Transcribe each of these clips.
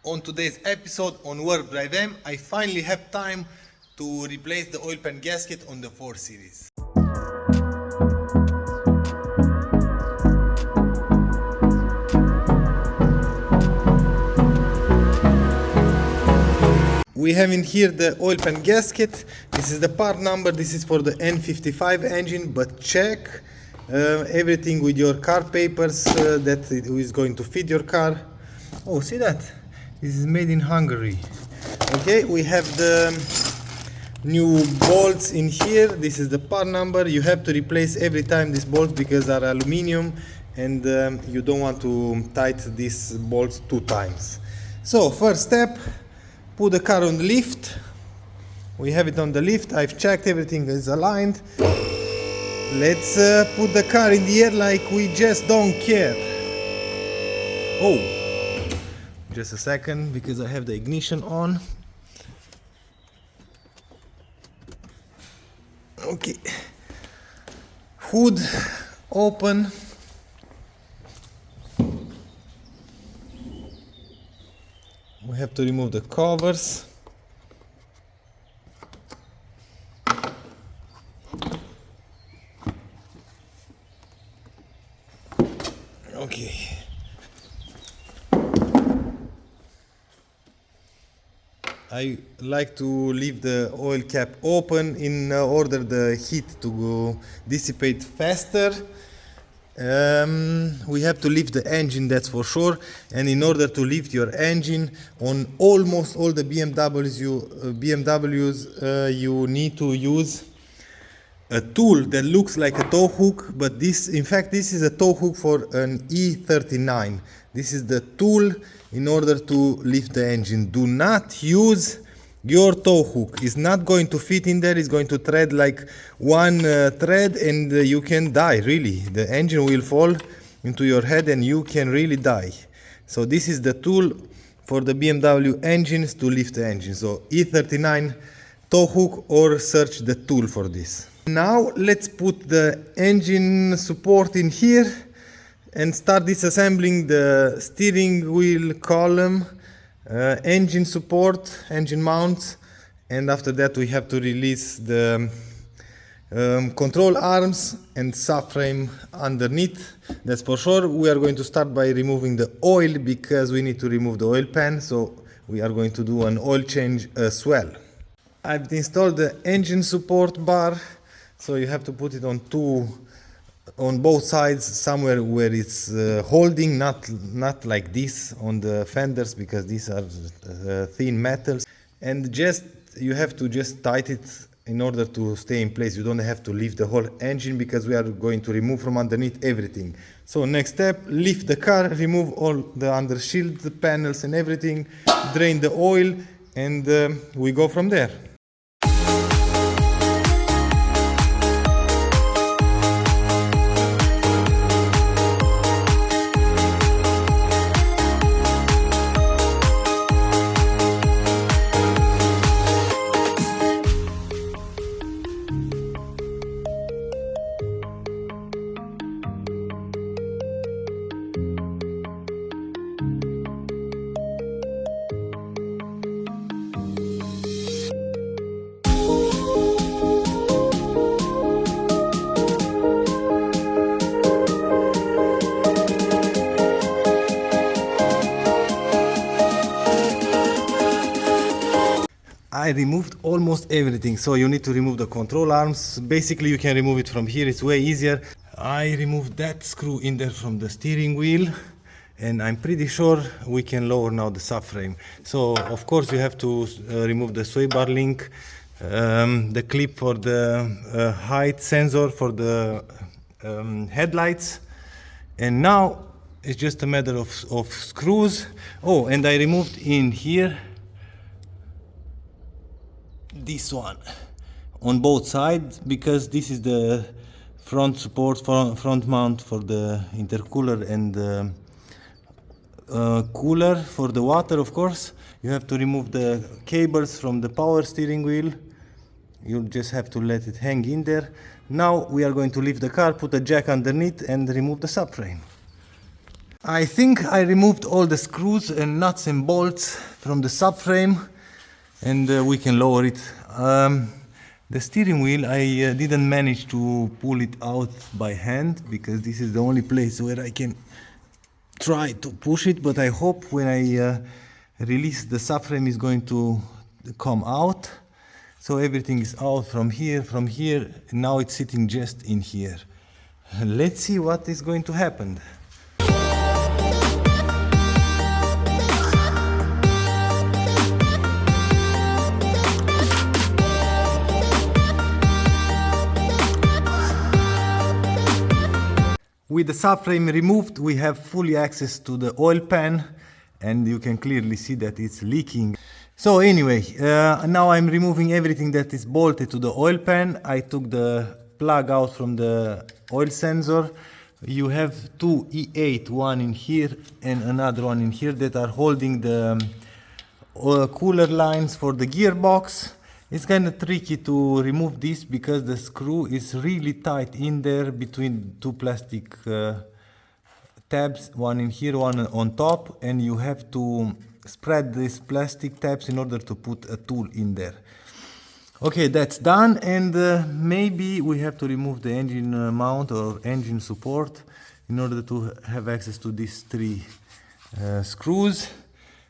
On today's episode on WarpDriveM, I finally have time to replace the oil pan gasket on the 4 Series. We have in here the oil pan gasket. This is the part number. This is for the N55 engine, but check everything with your car papers that is going to fit your car. Oh, see that? This is made in Hungary. Okay, we have the new bolts in here. This is the part number. You have to replace every time these bolts because they are aluminum, and you don't want to tighten these bolts 2 times. So first step, put the car on the lift. We have it on the lift. I've checked everything is aligned. Let's put the car in the air like we just don't care. Oh, just a second because I have the ignition on. Okay, hood open. We have to remove the covers. Okay. I like to leave the oil cap open in order the heat to dissipate faster. We have to lift the engine, that's for sure, and in order to lift your engine on almost all the BMWs you need to use a tool that looks like a tow hook, but this, in fact, this is a tow hook for an E39. This is the tool in order to lift the engine. Do not use your tow hook. It's not going to fit in there. It's going to thread like one thread, and you can die, really. The engine will fall into your head and you can really die. So this is the tool for the BMW engines to lift the engine. So E39 tow hook, or search the tool for this. Now let's put the engine support in here and start disassembling the steering wheel column, engine support, engine mounts, and after that we have to release the control arms and subframe underneath. That's for sure. We are going to start by removing the oil because we need to remove the oil pan, so we are going to do an oil change as well. I've installed the engine support bar, so you have to put it on both sides, somewhere where it's holding, not like this on the fenders, because these are thin metals, and you have to just tighten it in order to stay in place. You don't have to lift the whole engine because we are going to remove from underneath everything. So next step, lift the car, remove all the under shield panels and everything, drain the oil, and we go from there. I removed almost everything, so you need to remove the control arms. Basically you can remove it from here, it's way easier. I removed that screw in there from the steering wheel, and I'm pretty sure we can lower now the subframe. So of course you have to remove the sway bar link, the clip for the height sensor for the headlights, and now it's just a matter of screws. Oh, and I removed in here this one on both sides, because this is the front support, front mount for the intercooler and the cooler for the water. Of course you have to remove the cables from the power steering wheel. You just have to let it hang in there. Now we are going to lift the car, put a jack underneath and remove the subframe. I think I removed all the screws and nuts and bolts from the subframe, and we can lower it. The steering wheel, I didn't manage to pull it out by hand because this is the only place where I can try to push it, but I hope when I release the subframe is going to come out. So everything is out from here, and now it's sitting just in here. Let's see what is going to happen. With the subframe removed, we have fully access to the oil pan, and you can clearly see that it's leaking. So anyway, now I'm removing everything that is bolted to the oil pan. I took the plug out from the oil sensor. You have two E8, one in here and another one in here, that are holding the cooler lines for the gearbox. It's kind of tricky to remove this because the screw is really tight in there between two plastic tabs, one in here, one on top, and you have to spread these plastic tabs in order to put a tool in there. Okay, that's done, and maybe we have to remove the engine mount or engine support in order to have access to these three screws,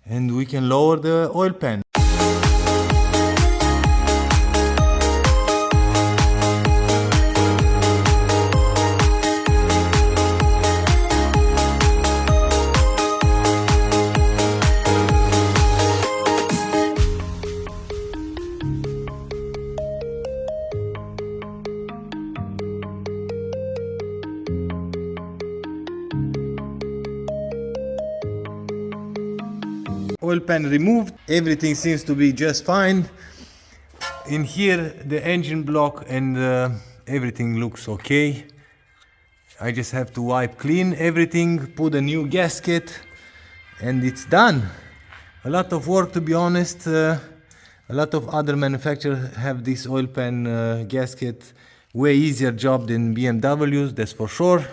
and we can lower the oil pan. Oil pan removed, everything seems to be just fine. In here the engine block and everything looks okay. I just have to wipe clean everything, put a new gasket, and it's done. A lot of work, to be honest. A lot of other manufacturers have this oil pan gasket. Way easier job than BMWs, that's for sure.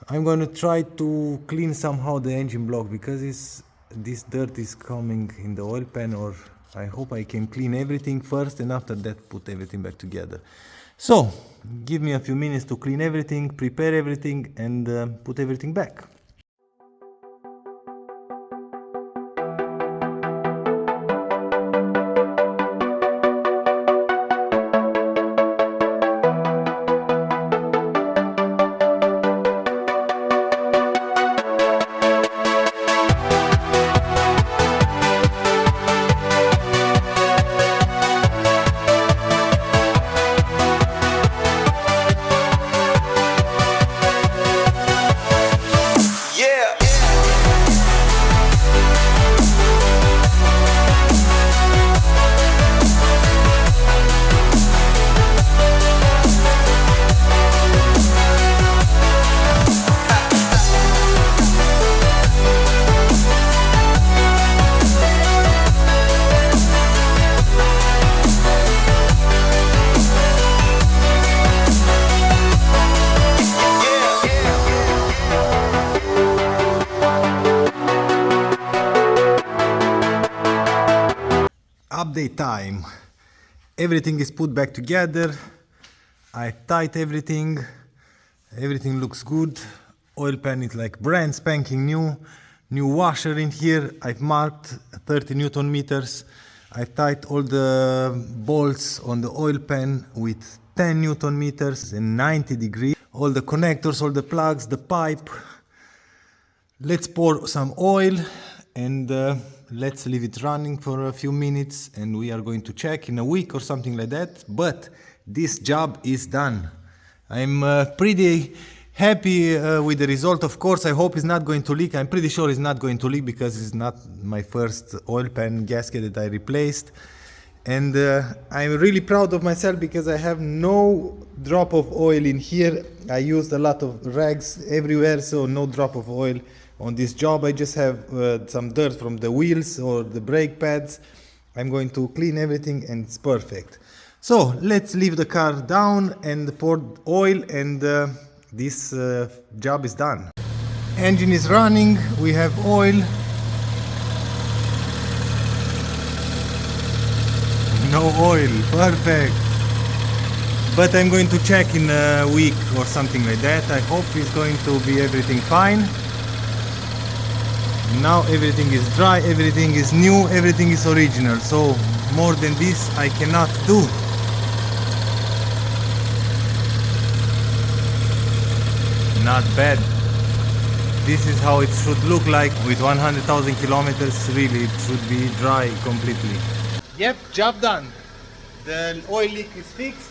I'm going to try to clean somehow the engine block because this dirt is coming in the oil pan, or I hope I can clean everything first and after that put everything back together. So give me a few minutes to clean everything, prepare everything, and put everything back. Update time. Everything is put back together. I tight everything. Everything looks good. Oil pan is like brand spanking new. New washer in here. I've marked 30 Newton meters. I've tied all the bolts on the oil pan with 10 Newton meters and 90 degrees. All the connectors, all the plugs, the pipe. Let's pour some oil and let's leave it running for a few minutes, and we are going to check in a week or something like that. But this job is done. I'm pretty happy with the result. Of course, I hope it's not going to leak. I'm pretty sure it's not going to leak because it's not my first oil pan gasket that I replaced. And I'm really proud of myself because I have no drop of oil in here. I used a lot of rags everywhere, so no drop of oil on this job. I just have some dirt from the wheels or the brake pads. I'm going to clean everything and it's perfect. So let's leave the car down and pour oil, and this job is done. Engine is running, we have oil. No oil, perfect. But I'm going to check in a week or something like that. I hope it's going to be everything fine. Now everything is dry, everything is new, everything is original. So more than this I cannot do. Not bad. This is how it should look like with 100,000 kilometers. Really, it should be dry completely. Yep, job done. The oil leak is fixed.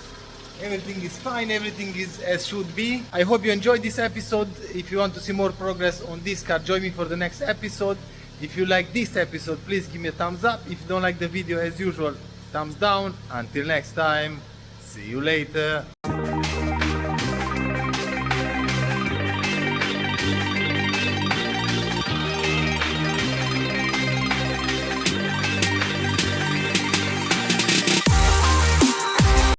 Everything is fine, everything is as should be. I hope you enjoyed this episode. If you want to see more progress on this car, join me for the next episode. If you like this episode, please give me a thumbs up. If you don't like the video, as usual, thumbs down. Until next time, see you later.